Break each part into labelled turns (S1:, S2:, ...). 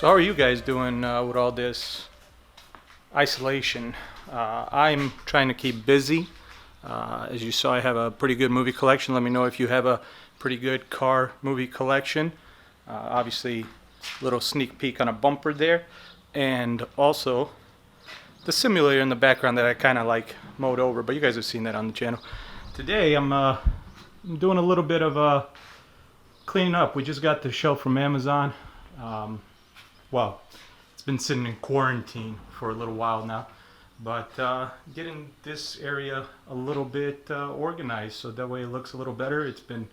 S1: So how are you guys doing with all this isolation? I'm trying to keep busy. As you saw, I have a pretty good movie collection. Let me know if you have a pretty good car movie collection. Obviously, a little sneak peek on a bumper there. And also, the simulator in the background that I kind of like mowed over, but you guys have seen that on the channel. Today, I'm doing a little bit of cleaning up. We just got the shelf from Amazon. Well, it's been sitting in quarantine for a little while now, but getting this area a little bit organized so that way it looks a little better. It's been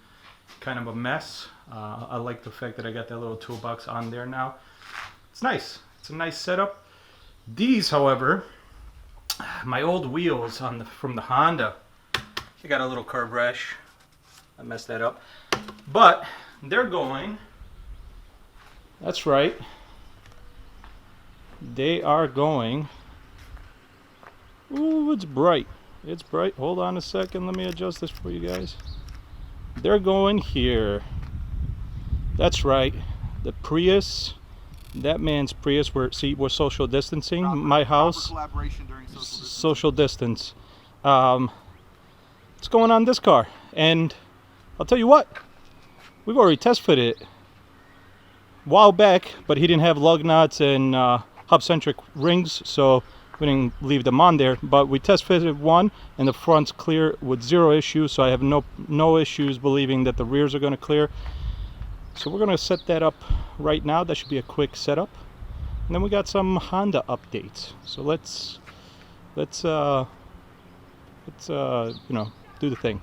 S1: kind of a mess. I like the fact that I got that little toolbox on there now. It's nice. It's a nice setup. These, however, my old wheels from the Honda, I got a little curb rash. I messed that up. But they're going, that's right, they are going, ooh, it's bright. It's bright. Hold on a second. Let me adjust this for you guys. They're going here. That's right. The Prius, that man's Prius. We're social distancing. My house,
S2: collaboration during
S1: social distance. What's going on this car? And I'll tell you what, we've already test fitted it a while back, but he didn't have lug nuts and hub-centric rings, so we didn't leave them on there. But we test fitted one, and the front's clear with zero issues, so I have no issues believing that the rears are going to clear. So we're going to set that up right now. That should be a quick setup. And then we got some Honda updates. So let's you know, do the thing.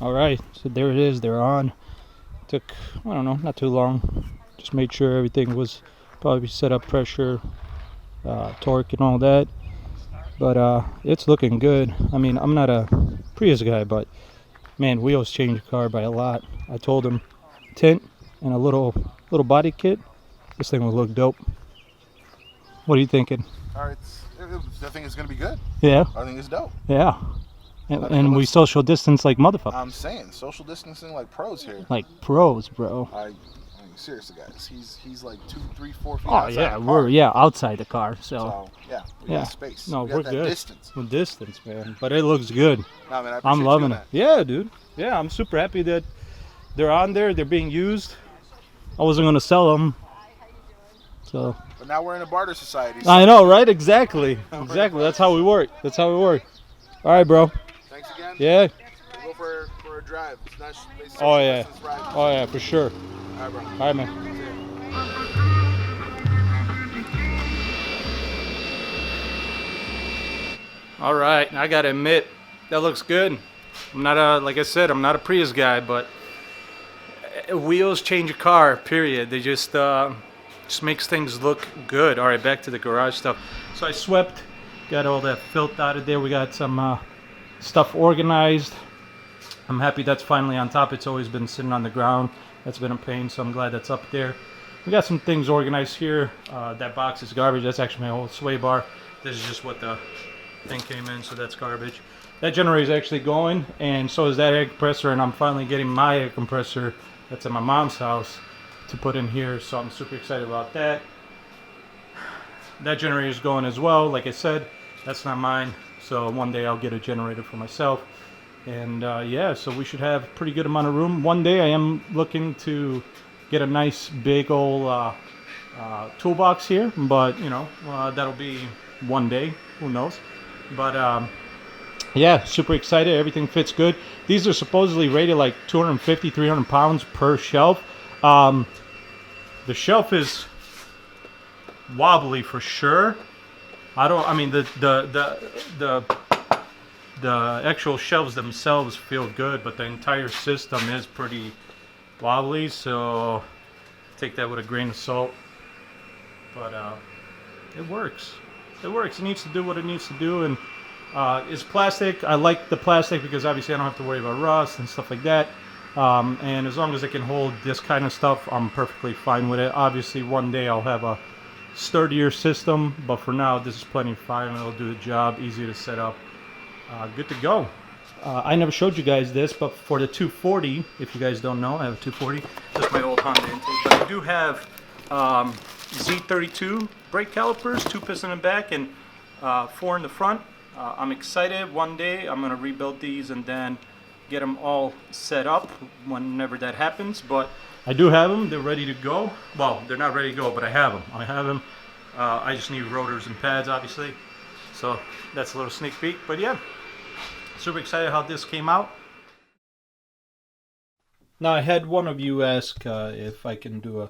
S1: Alright, so there it is, they're on. Took, I don't know, not too long. Just made sure everything was probably set up, pressure, torque and all that. But it's looking good. I mean, I'm not a Prius guy, but man, wheels change the car by a lot. I told him tint and a little body kit. This thing will look dope. What are you thinking?
S2: Alright, I think it's going to be good.
S1: Yeah?
S2: I think it's dope.
S1: Yeah. And we social distance like motherfuckers.
S2: I'm saying, social distancing like pros here.
S1: Like pros, bro.
S2: I mean, seriously, guys. He's like 2, 3, 4 feet
S1: Oh
S2: outside
S1: yeah,
S2: the car.
S1: we're outside the car, so
S2: yeah, we got space.
S1: No,
S2: we
S1: we're
S2: got
S1: good.
S2: That distance.
S1: With distance, man. But it looks good.
S2: No, man,
S1: I'm loving it.
S2: That.
S1: Yeah, dude. Yeah, I'm super happy that they're on there. They're being used. I wasn't gonna sell them, so.
S2: But now we're in a barter society. So.
S1: I know, right? Exactly. Exactly. That's how we work. That's how we work. All right, bro.
S2: Thanks again.
S1: Yeah.
S2: We'll go for a drive. It's nice.
S1: Oh yeah. Oh yeah, for sure.
S2: All right, bro.
S1: All right, man. All right, I gotta admit, that looks good. I'm not like I said, I'm not a Prius guy, but wheels change a car, period. They just makes things look good. All right, back to the garage stuff. So I swept, got all that filth out of there. We got some stuff organized. I'm happy that's finally on top. It's always been sitting on the ground. That's been a pain, so I'm glad that's up there. We got some things organized here. That box is garbage. That's actually my old sway bar. This is just what the thing came in, so that's garbage. That generator is actually going, and so is that air compressor, and I'm finally getting my air compressor that's at my mom's house to put in here, so I'm super excited about that. That generator is going as well. Like I said, that's not mine, so one day I'll get a generator for myself. And yeah, so we should have a pretty good amount of room. One day I am looking to get a nice big old toolbox here, but you know, that'll be one day, who knows. But yeah, super excited. Everything fits good. These are supposedly rated like 250, 300 pounds per shelf. The shelf is wobbly for sure. I mean, the actual shelves themselves feel good, but the entire system is pretty wobbly, so take that with a grain of salt. But it works. It works. It needs to do what it needs to do, and it's plastic. I like the plastic because obviously I don't have to worry about rust and stuff like that. And as long as it can hold this kind of stuff, I'm perfectly fine with it. Obviously, one day I'll have a sturdier system, but for now, this is plenty fine. It'll do the job. Easy to set up. Good to go. I never showed you guys this, but for the 240, if you guys don't know, I have a 240. This is my old Honda intake, but I do have Z32 brake calipers, 2 piston in the back and 4 in the front. I'm excited. One day I'm going to rebuild these and then get them all set up whenever that happens. But I do have them. They're ready to go. Well, they're not ready to go, but I have them. I just need rotors and pads, obviously. So that's a little sneak peek. But yeah, super excited how this came out. Now, I had one of you ask if I can do a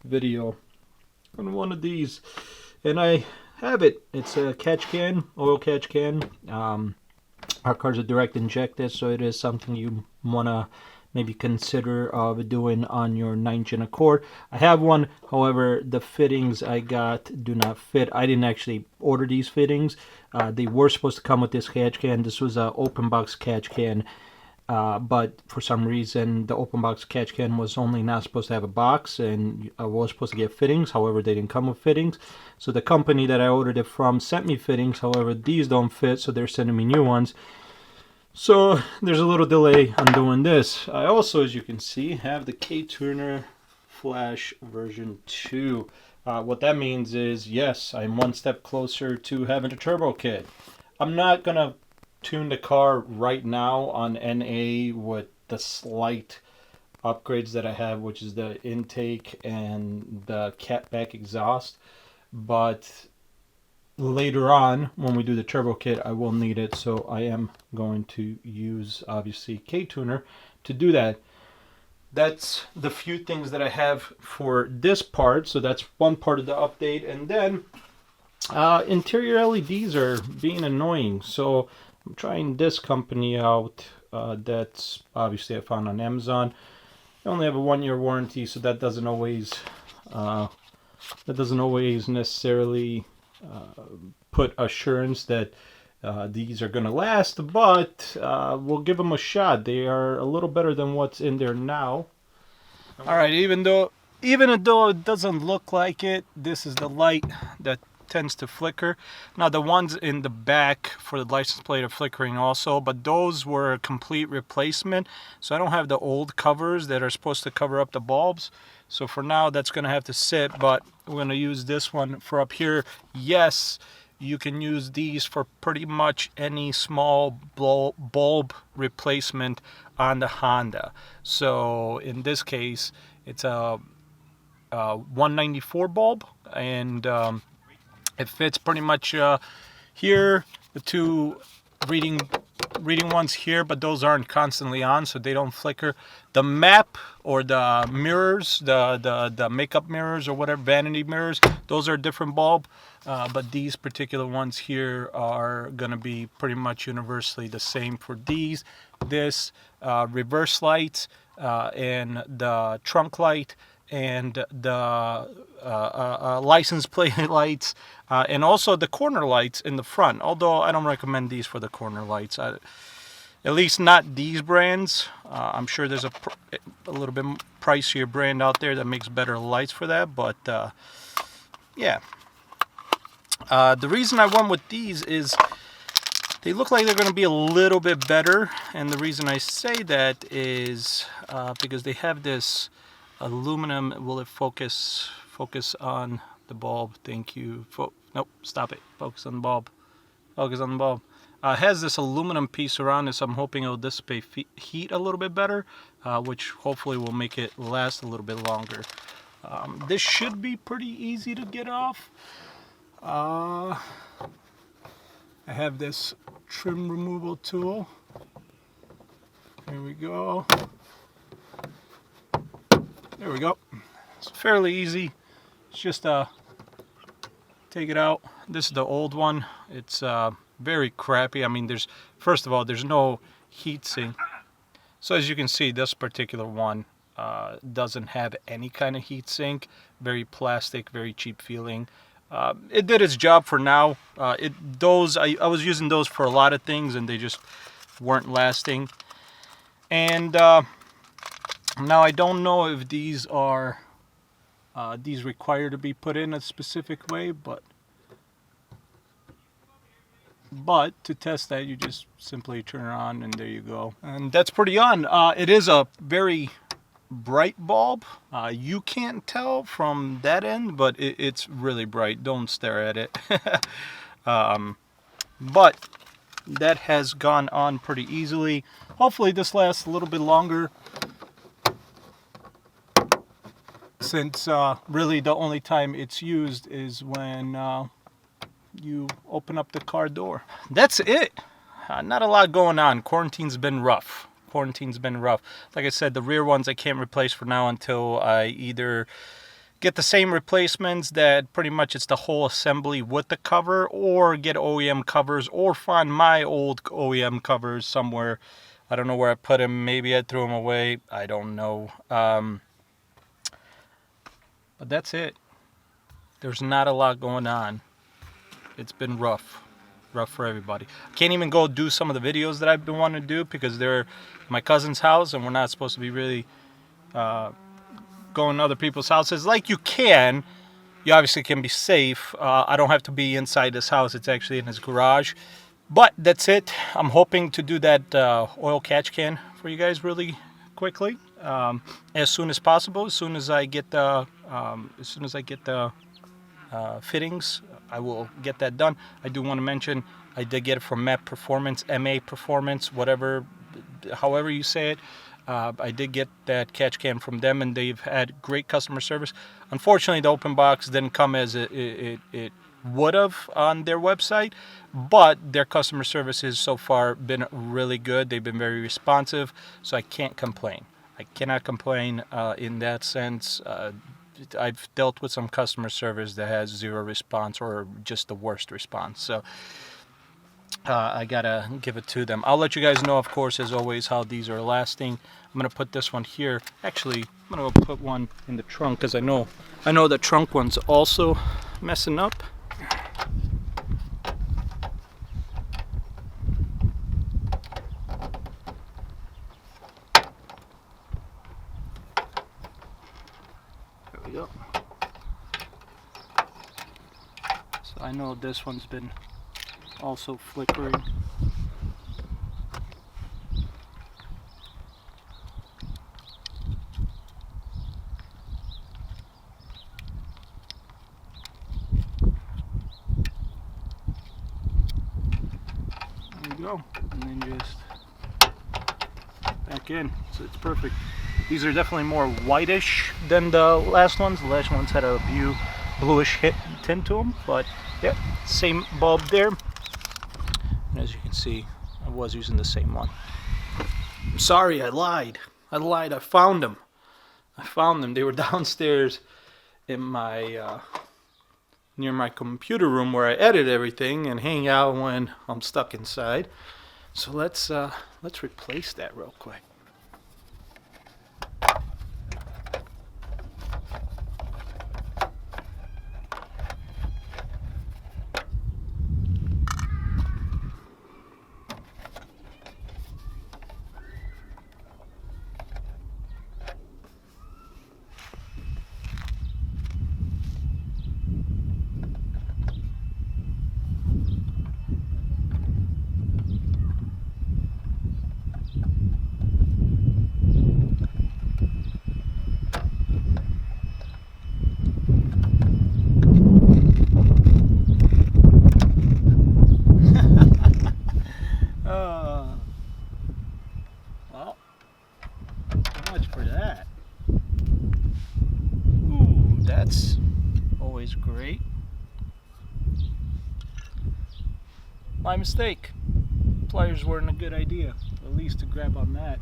S1: video on one of these, and I have it. It's a catch can, oil catch can. Our cars are direct injected, so it is something you want to maybe consider of doing on your 9-gen Accord. I have one, however, the fittings I got do not fit. I didn't actually order these fittings. They were supposed to come with this catch can. This was an open box catch can, but for some reason the open box catch can was only not supposed to have a box, and I was supposed to get fittings. However, they didn't come with fittings. So the company that I ordered it from sent me fittings. However, these don't fit, so they're sending me new ones. So there's a little delay on doing this. I also, as you can see, have the K-Tuner Flash version 2. What that means is, yes, I'm one step closer to having a turbo kit. I'm not going to tune the car right now on NA with the slight upgrades that I have, which is the intake and the catback exhaust. But later on, when we do the turbo kit, I will need it, so I am going to use, obviously, K-Tuner to do that. That's the few things that I have for this part, so that's one part of the update. And then interior LEDs are being annoying, so I'm trying this company out. That's obviously I found on Amazon. I only have a 1-year warranty, so that doesn't always necessarily put assurance that these are going to last, but we'll give them a shot. They are a little better than what's in there now. All right, even though it doesn't look like it, this is the light that tends to flicker. Now the ones in the back for the license plate are flickering also, but those were a complete replacement, so I don't have the old covers that are supposed to cover up the bulbs. So for now that's going to have to sit, but we're going to use this one for up here. Yes, you can use these for pretty much any small bulb replacement on the Honda. So in this case, it's a 194 bulb, and it fits pretty much here. The two reading ones here, but those aren't constantly on, so they don't flicker. The map or the mirrors, the makeup mirrors or whatever, vanity mirrors, those are a different bulb, but these particular ones here are going to be pretty much universally the same for these. This reverse lights and the trunk light and the license plate lights, and also the corner lights in the front, although I don't recommend these for the corner lights, at least not these brands. I'm sure there's a little bit pricier brand out there that makes better lights for that, but yeah. The reason I went with these is they look like they're going to be a little bit better, and the reason I say that is because they have this aluminum. Will it focus on the bulb? Thank you. Nope, stop it. Focus on the bulb. Focus on the bulb. It has this aluminum piece around it, so I'm hoping it'll dissipate heat a little bit better, which hopefully will make it last a little bit longer. This should be pretty easy to get off. I have this trim removal tool. Here we go. There we go. It's fairly easy. It's just take it out. This is the old one. It's very crappy. I mean, first of all, there's no heat sink. So as you can see, this particular one doesn't have any kind of heat sink. Very plastic, very cheap feeling. It did its job for now. I was using those for a lot of things, and they just weren't lasting. And now I don't know if these are required to be put in a specific way, but to test that, you just simply turn it on, and there you go. And that's pretty on. It is a very bright bulb. You can't tell from that end, but it's really bright. Don't stare at it. But that has gone on pretty easily. Hopefully this lasts a little bit longer, since really the only time it's used is when you open up the car door. That's it. Not a lot going on. Quarantine's been rough. Like I said, the rear ones I can't replace for now until I either get the same replacements that pretty much it's the whole assembly with the cover, or get OEM covers, or find my old OEM covers somewhere. I don't know where I put them. Maybe I threw them away. I don't know. But that's it. There's not a lot going on. It's been rough for everybody. I can't even go do some of the videos that I've been wanting to do because they're at my cousin's house, and we're not supposed to be really going to other people's houses. Like, you obviously can be safe. I don't have to be inside his house. It's actually in his garage. But that's it. I'm hoping to do that oil catch can for you guys really quickly, as soon as possible. As soon as I get the fittings, I will get that done. I do want to mention I did get it from MA Performance, however you say it. I did get that catch can from them, and they've had great customer service. Unfortunately, the open box didn't come as it would have on their website, but their customer service has so far been really good. They've been very responsive, so I can't complain. I cannot complain in that sense. I've dealt with some customer service that has zero response, or just the worst response. So I gotta give it to them. I'll let you guys know, of course, as always, how these are lasting. I'm gonna put this one here. Actually, I'm gonna put one in the trunk, because I know the trunk one's also messing up. There we go. So I know this one's been also flickering. There you go. And then just back in. So it's perfect. These are definitely more whitish than the last ones. The last ones had a bluish tint to them, but yeah, same bulb there. And as you can see, I was using the same one. I'm sorry, I lied. I found them. They were downstairs in my near my computer room, where I edit everything and hang out when I'm stuck inside. So let's replace that real quick. Well, so much for that. Ooh, that's always great. My mistake. Pliers weren't a good idea, at least to grab on that.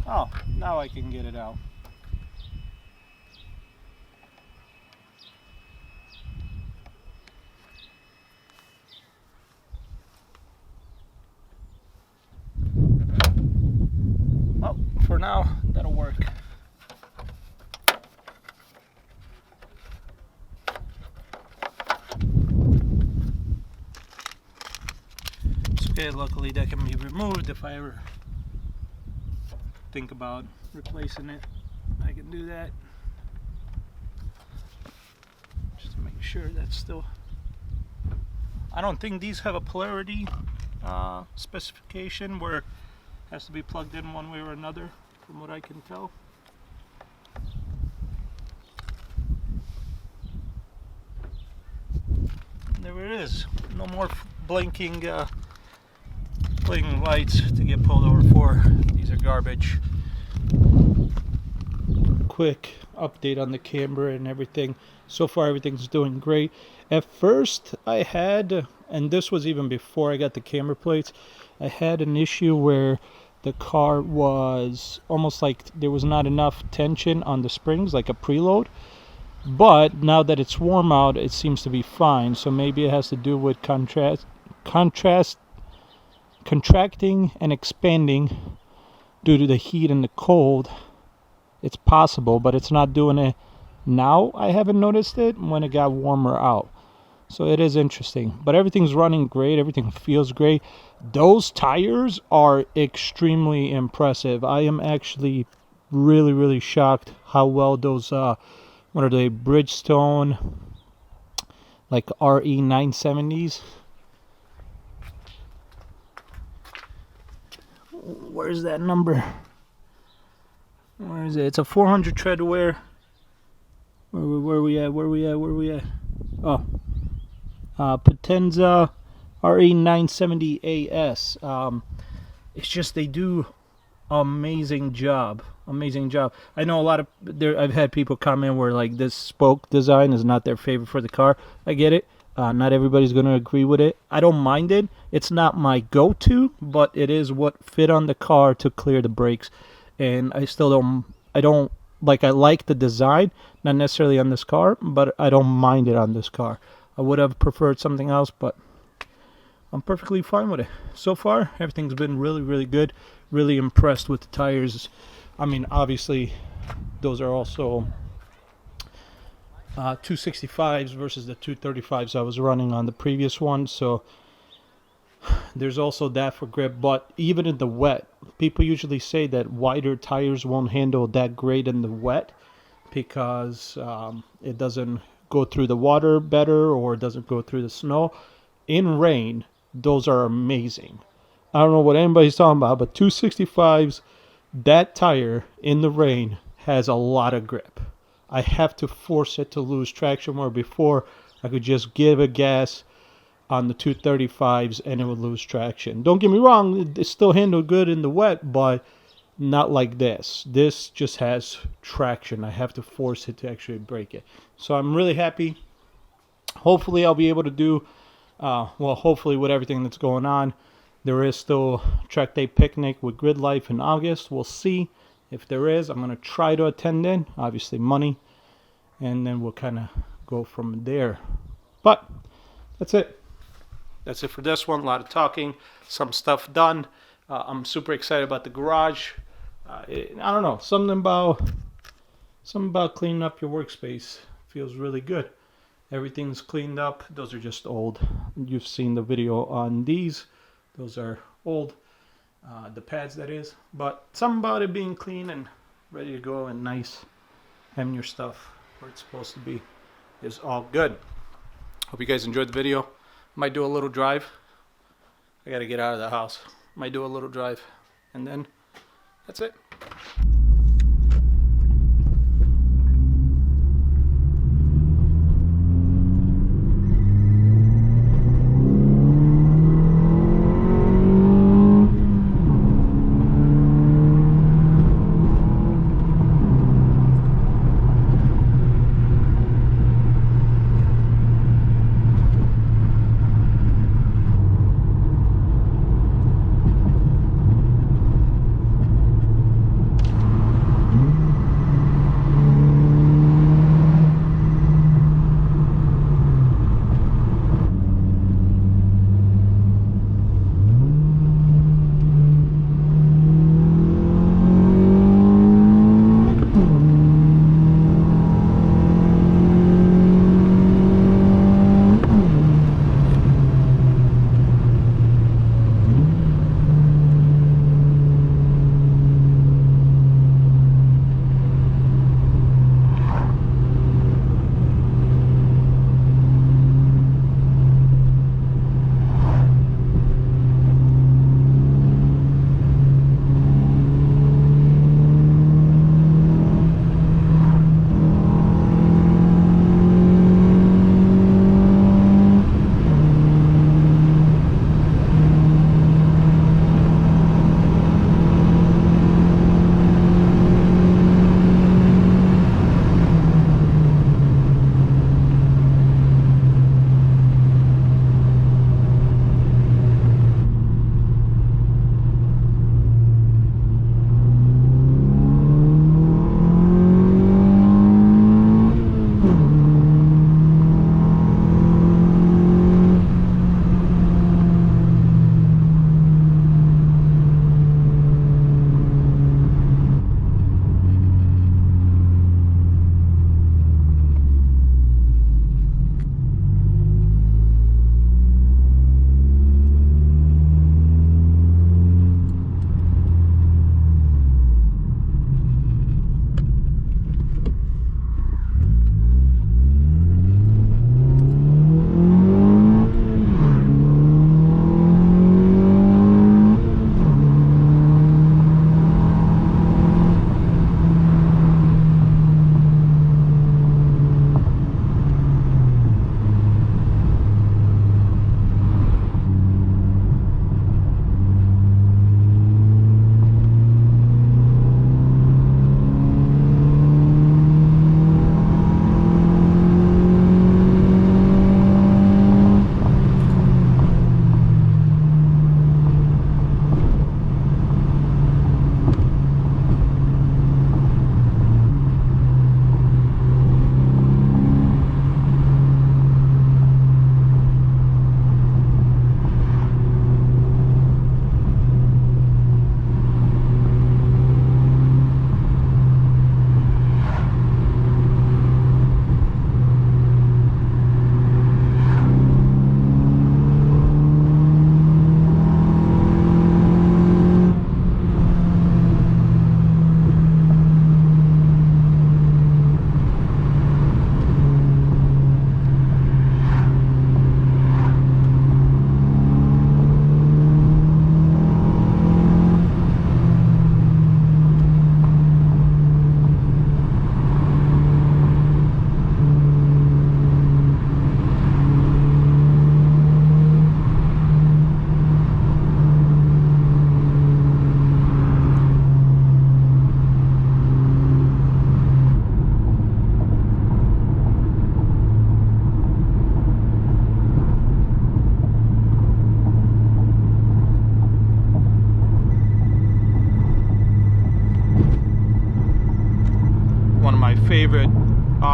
S1: Oh, now I can get it out. Well, for now, that'll work. It's okay, luckily that can be removed if I ever think about replacing it. I can do that. Just to make sure that's still... I don't think these have a polarity specification where it has to be plugged in one way or another, from what I can tell. And there it is. No more blinking lights to get pulled over for. These are garbage. Quick update on the camera and everything. So far everything's doing great. At first I had, and this was even before I got the camera plates, I had an issue where the car was almost like there was not enough tension on the springs, like a preload. But now that it's warm out, it seems to be fine. So maybe it has to do with contracting and expanding due to the heat and the cold. It's possible, but it's not doing it now. I haven't noticed it when it got warmer out. So it is interesting, but everything's running great. Everything feels great. Those tires are extremely impressive. I am actually really shocked how well those what are they, Bridgestone like RE 970s. Where's that number? Where is it? It's a 400 tread wear. Where we at? Oh, Potenza RE 970 AS. It's just they do amazing job. I know a lot of I've had people comment where like this spoke design is not their favorite for the car. I get it. Not everybody's going to agree with it. I don't mind it. It's not my go-to, but it is what fit on the car to clear the brakes. And I like the design, not necessarily on this car, but I don't mind it on this car. I would have preferred something else, but I'm perfectly fine with it. So far, everything's been really good. Really impressed with the tires. I mean, obviously, those are also 265s versus the 235s I was running on the previous one, so there's also that for grip. But even in the wet, people usually say that wider tires won't handle that great in the wet because it doesn't go through the water better or it doesn't go through the snow. In rain, those are amazing. I don't know what anybody's talking about, but 265s, that tire in the rain has a lot of grip. I have to force it to lose traction, where before I could just give a gas on the 235s and it would lose traction. Don't get me wrong, it still handled good in the wet, but not like this. This just has traction. I have to force it to actually brake it. So I'm really happy. Hopefully I'll be able to do, hopefully with everything that's going on, there is still track day picnic with Grid Life in August. We'll see if there is. I'm going to try to attend in, obviously money, and then we'll kind of go from there. But that's it. That's it for this one. A lot of talking, some stuff done. I'm super excited about the garage. I don't know, something about cleaning up your workspace feels really good. Everything's cleaned up. Those are just old. You've seen the video on these. Those are old. The pads, that is. But something about it being clean and ready to go and nice, having your stuff where it's supposed to be, is all good. Hope you guys enjoyed the video. Might do a little drive. I gotta get out of the house. Might do a little drive, and then that's it.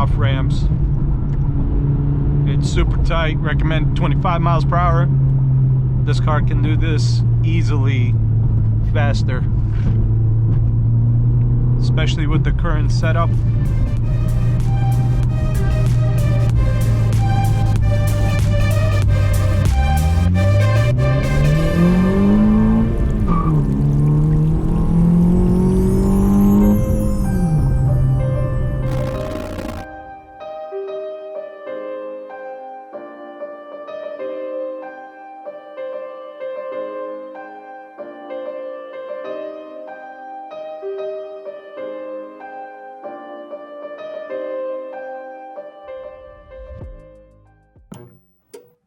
S1: off ramps. It's super tight, recommend 25 miles per hour. This car can do this easily faster, especially with the current setup.